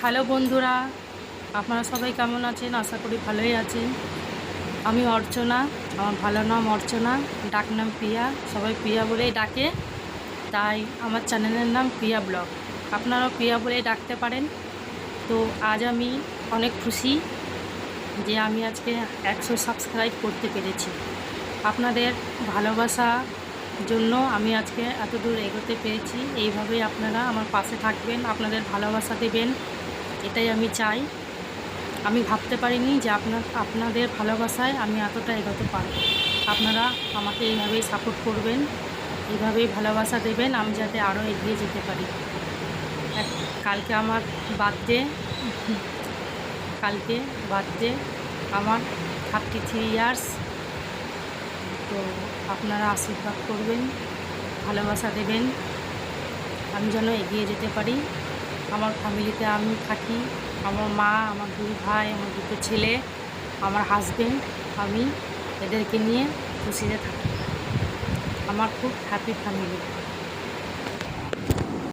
Hello বন্ধুরা, আপনারা সবাই কেমন আছেন? আশা করি ভালোই আছেন। আমি অর্চনা, আমার ভালো নাম অর্চনা, ডাকনাম প্রিয়া, সবাই প্রিয়া বলেই ডাকে। তাই আমার চ্যানেলের নাম প্রিয়া ব্লগ। আপনারাও প্রিয়া বলেই ডাকতে পারেন। তো আজ আমি অনেক খুশি যে আমি আজকে 100 সাবস্ক্রাইব করতে পেরেছি। আপনাদের ভালোবাসা জন্য আমি আজকে এত দূর এগোতে পেরেছি। এইভাবেই আপনারা আমার পাশে থাকবেন, আপনাদের ভালোবাসা দেবেন, এটাই আমি চাই। আমি ভাবতে পারিনি যে আপনাদের ভালোবাসায় আমি এতটা এগোতে পারব। আপনারা আমাকে এইভাবেই সাপোর্ট করবেন, এইভাবেই ভালোবাসা দেবেন, আমি যাতে আরও এগিয়ে যেতে পারি। কালকে আমার বার্থডে, কালকে বার্থডে আমার 33 ইয়ার্স। তো আপনারা আশীর্বাদ করবেন, ভালোবাসা দেবেন, আমি যেন এগিয়ে যেতে পারি। আমার ফ্যামিলিতে আমি থাকি, আমার মা, আমার 2 ভাই, আমার 2টো ছেলে, আমার হাজবেন্ড, আমি এদেরকে নিয়ে খুশিতে থাকি। আমার খুব হ্যাপি ফ্যামিলি।